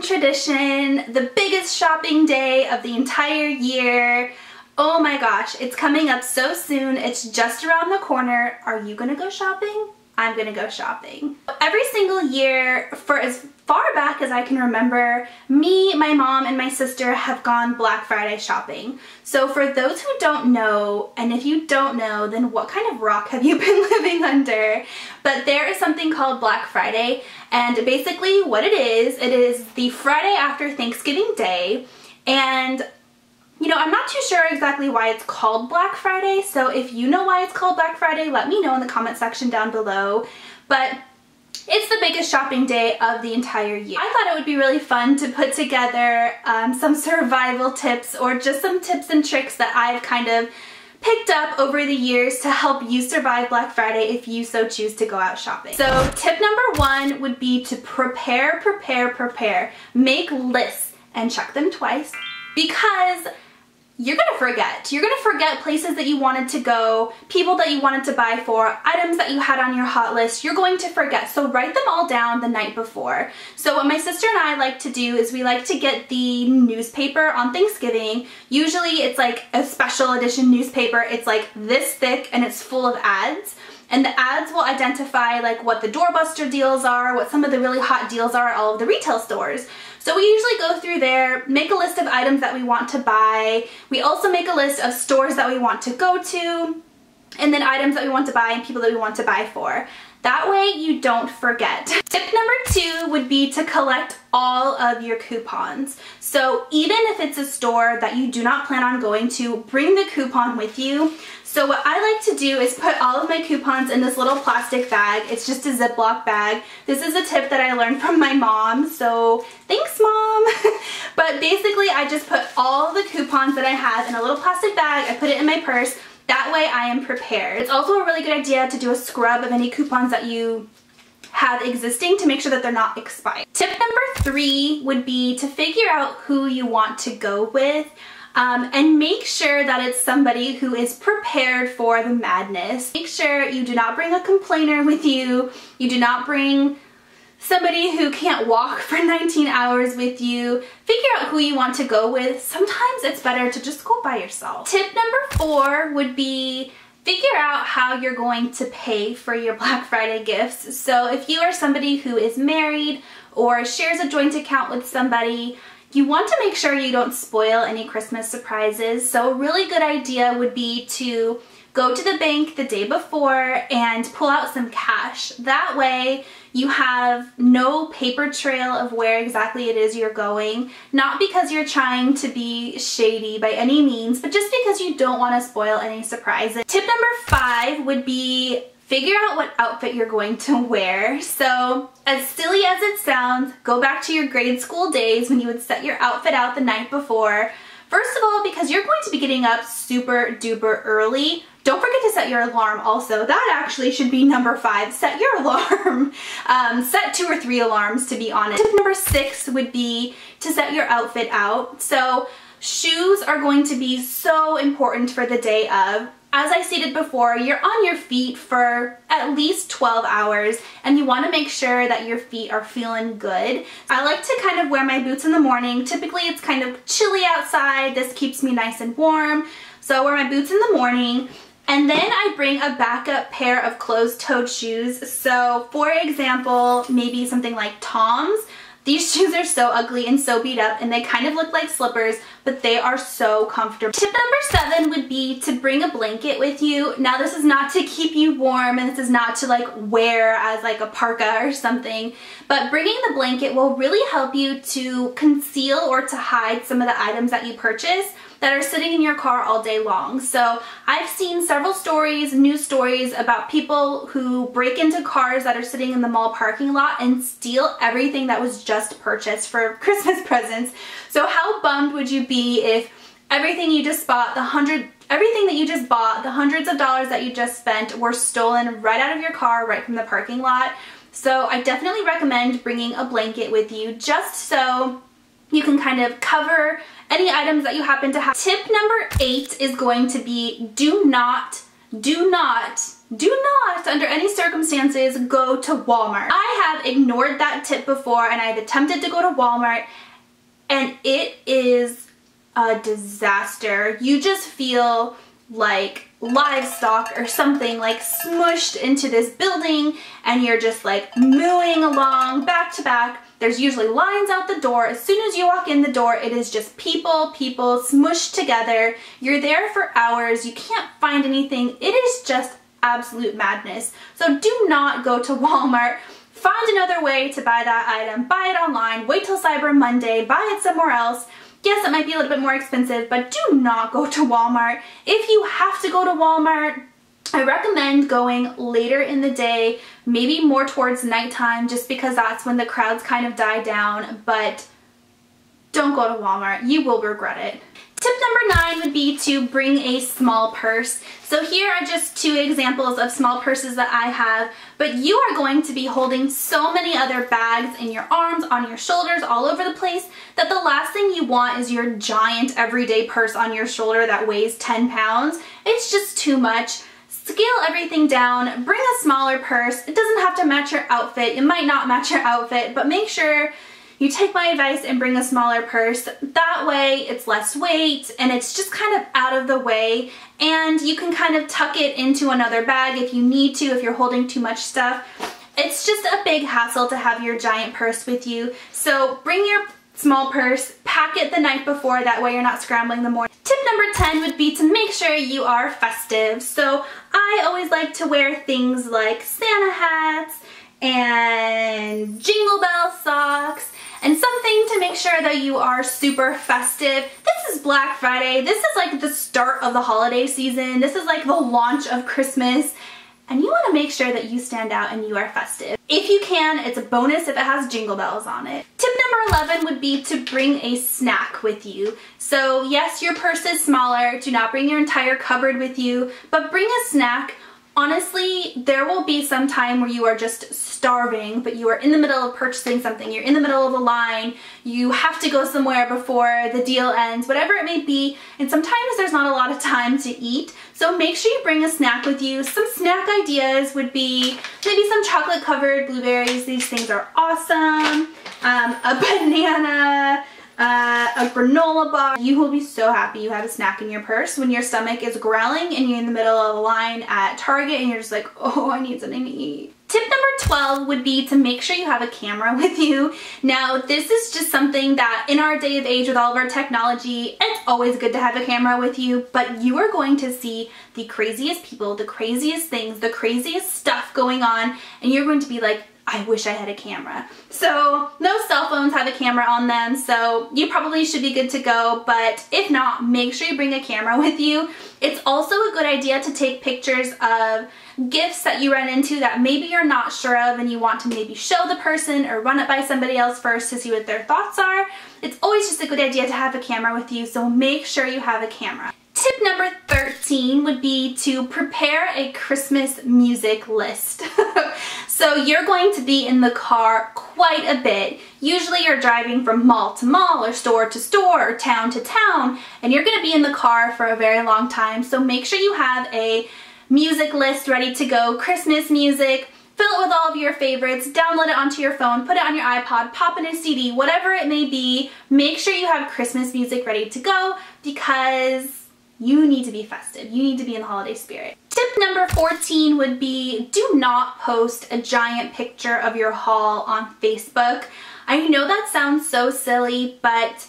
tradition, the biggest shopping day of the entire year. Oh my gosh, it's coming up so soon. It's just around the corner. Are you gonna go shopping? I'm gonna go shopping. Every single year, for as far back as I can remember, me, my mom, and my sister have gone Black Friday shopping. So for those who don't know, and if you don't know, then what kind of rock have you been living under? But there is something called Black Friday, and basically what it is the Friday after Thanksgiving Day, and you know, I'm not too sure exactly why it's called Black Friday, so if you know why it's called Black Friday, let me know in the comment section down below. But it's the biggest shopping day of the entire year. I thought it would be really fun to put together some survival tips, or just some tips and tricks that I've kind of picked up over the years to help you survive Black Friday if you so choose to go out shopping. So tip number one would be to prepare. Make lists and check them twice, because you're gonna forget. You're gonna forget places that you wanted to go, people that you wanted to buy for, items that you had on your hot list. You're going to forget. So write them all down the night before. So what my sister and I like to do is we like to get the newspaper on Thanksgiving. Usually it's like a special edition newspaper. It's like this thick and it's full of ads. And the ads will identify like what the doorbuster deals are, what some of the really hot deals are at all of the retail stores. So we usually go through there, make a list of items that we want to buy. We also make a list of stores that we want to go to, and then items that we want to buy and people that we want to buy for. That way you don't forget. Tip number two would be to collect all of your coupons. So even if it's a store that you do not plan on going to, bring the coupon with you. So what I like to do is put all of my coupons in this little plastic bag. It's just a Ziploc bag. This is a tip that I learned from my mom, so thanks, Mom. But basically I just put all the coupons that I have in a little plastic bag. I put it in my purse. That way I am prepared. It's also a really good idea to do a scrub of any coupons that you have existing to make sure that they're not expired. Tip number three would be to figure out who you want to go with. And make sure that it's somebody who is prepared for the madness. Make sure you do not bring a complainer with you. You do not bring somebody who can't walk for 19 hours with you. Figure out who you want to go with. Sometimes it's better to just go by yourself. Tip number four would be figure out how you're going to pay for your Black Friday gifts. So if you are somebody who is married or shares a joint account with somebody, you want to make sure you don't spoil any Christmas surprises. So a really good idea would be to go to the bank the day before and pull out some cash. That way you have no paper trail of where exactly it is you're going. Not because you're trying to be shady by any means, but just because you don't want to spoil any surprises. Tip number five would be figure out what outfit you're going to wear. So as silly as it sounds, go back to your grade school days when you would set your outfit out the night before. First of all, because you're going to be getting up super duper early, don't forget to set your alarm also. That actually should be number five, set your alarm. Set 2 or 3 alarms, to be honest. Tip number six would be to set your outfit out. So shoes are going to be so important for the day of. As I stated before, you're on your feet for at least 12 hours and you want to make sure that your feet are feeling good. I like to kind of wear my boots in the morning. Typically it's kind of chilly outside. This keeps me nice and warm. So I wear my boots in the morning, and then I bring a backup pair of closed-toed shoes. So for example, maybe something like Tom's. These shoes are so ugly and so beat up, and they kind of look like slippers, but they are so comfortable. Tip number 7 would be to bring a blanket with you. Now this is not to keep you warm, and this is not to like wear as like a parka or something, but bringing the blanket will really help you to conceal or to hide some of the items that you purchase that are sitting in your car all day long. So I've seen several stories, news stories about people who break into cars that are sitting in the mall parking lot and steal everything that was just purchased for Christmas presents. So how bummed would you be if everything you just bought, the hundreds of dollars that you just spent were stolen right out of your car, right from the parking lot? So I definitely recommend bringing a blanket with you just so you can kind of cover any items that you happen to have. Tip number 8 is going to be do not do not, under any circumstances, go to Walmart. I have ignored that tip before and I've attempted to go to Walmart and it is a disaster. You just feel like livestock or something like smushed into this building and you're just like mooing along back to back. There's usually lines out the door. As soon as you walk in the door, it is just people smushed together. You're there for hours. You can't find anything. It is just absolute madness. So do not go to Walmart. Find another way to buy that item. Buy it online. Wait till Cyber Monday. Buy it somewhere else. Yes, it might be a little bit more expensive, but do not go to Walmart. If you have to go to Walmart, I recommend going later in the day, maybe more towards nighttime, just because that's when the crowds kind of die down, but don't go to Walmart. You will regret it. Tip number 9 would be to bring a small purse. So here are just 2 examples of small purses that I have, but you are going to be holding so many other bags in your arms, on your shoulders, all over the place, that the last thing you want is your giant everyday purse on your shoulder that weighs 10 pounds. It's just too much. Scale everything down, bring a smaller purse. It doesn't have to match your outfit. It might not match your outfit, but make sure you take my advice and bring a smaller purse. That way it's less weight and it's just kind of out of the way, and you can kind of tuck it into another bag if you need to, if you're holding too much stuff. It's just a big hassle to have your giant purse with you. So bring your small purse, pack it the night before, that way you're not scrambling in the morning. Tip number 10 would be to make sure you are festive. So I always like to wear things like Santa hats and Jingle Bell socks and something to make sure that you are super festive. This is Black Friday. This is like the start of the holiday season. This is like the launch of Christmas. And you want to make sure that you stand out and you are festive. If you can, it's a bonus if it has jingle bells on it. Tip number 11 would be to bring a snack with you. So yes, your purse is smaller. Do not bring your entire cupboard with you, but bring a snack. Honestly, there will be some time where you are just starving, but you are in the middle of purchasing something. You're in the middle of a line. You have to go somewhere before the deal ends, whatever it may be. And sometimes there's not a lot of time to eat. So make sure you bring a snack with you. Some snack ideas would be maybe some chocolate covered blueberries. These things are awesome. A banana. A granola bar. You will be so happy you have a snack in your purse when your stomach is growling and you're in the middle of a line at Target and you're just like, oh, I need something to eat. Tip number 12 would be to make sure you have a camera with you. Now, this is just something that in our day of age with all of our technology, it's always good to have a camera with you, but you are going to see the craziest people, the craziest things, the craziest stuff going on, and you're going to be like, I wish I had a camera. So most cell phones have a camera on them, so you probably should be good to go, but if not, make sure you bring a camera with you. It's also a good idea to take pictures of gifts that you run into that maybe you're not sure of and you want to maybe show the person or run it by somebody else first to see what their thoughts are. It's always just a good idea to have a camera with you, so make sure you have a camera. Tip number 13 would be to prepare a Christmas music list. So you're going to be in the car quite a bit. Usually you're driving from mall to mall or store to store or town to town, and you're going to be in the car for a very long time. So make sure you have a music list ready to go, Christmas music. Fill it with all of your favorites, download it onto your phone, put it on your iPod, pop in a CD, whatever it may be. Make sure you have Christmas music ready to go because you need to be festive. You need to be in the holiday spirit. Tip number 14 would be do not post a giant picture of your haul on Facebook. I know that sounds so silly, but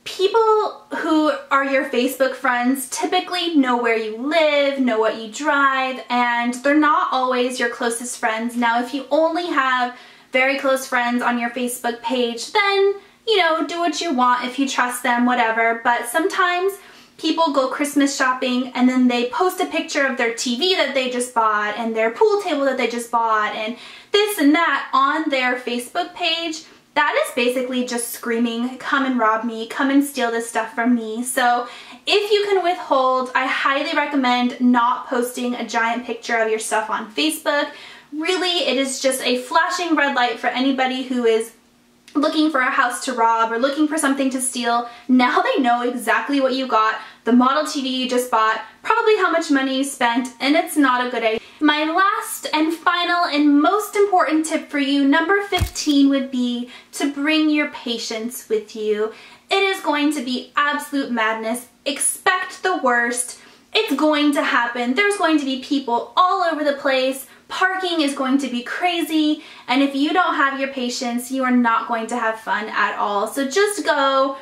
people who are your Facebook friends typically know where you live, know what you drive, and they're not always your closest friends. Now, if you only have very close friends on your Facebook page, then, you know, do what you want if you trust them, whatever. But sometimes people go Christmas shopping and then they post a picture of their TV that they just bought and their pool table that they just bought and this and that on their Facebook page. That is basically just screaming, come and rob me, come and steal this stuff from me. So if you can withhold, I highly recommend not posting a giant picture of your stuff on Facebook. Really, it is just a flashing red light for anybody who is looking for a house to rob or looking for something to steal. Now they know exactly what you got. the Model TV you just bought, probably how much money you spent, and it's not a good idea. My last and final and most important tip for you, number 15, would be to bring your patients with you. It is going to be absolute madness. Expect the worst. It's going to happen. There's going to be people all over the place. Parking is going to be crazy, and if you don't have your patience, you are not going to have fun at all. So just go,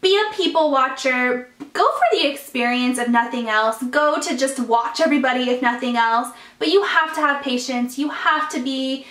be a people watcher, go for the experience if nothing else, go to just watch everybody if nothing else, but you have to have patience, you have to be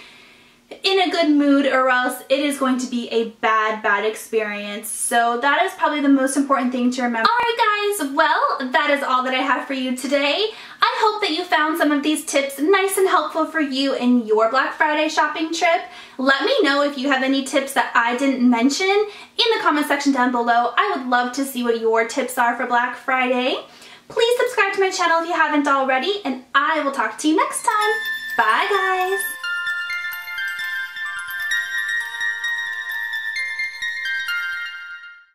in a good mood, or else it is going to be a bad experience. So that is probably the most important thing to remember. Alright guys, well, that is all that I have for you today. I hope that you found some of these tips nice and helpful for you in your Black Friday shopping trip. Let me know if you have any tips that I didn't mention in the comment section down below. I would love to see what your tips are for Black Friday. Please subscribe to my channel if you haven't already, and I will talk to you next time. Bye guys!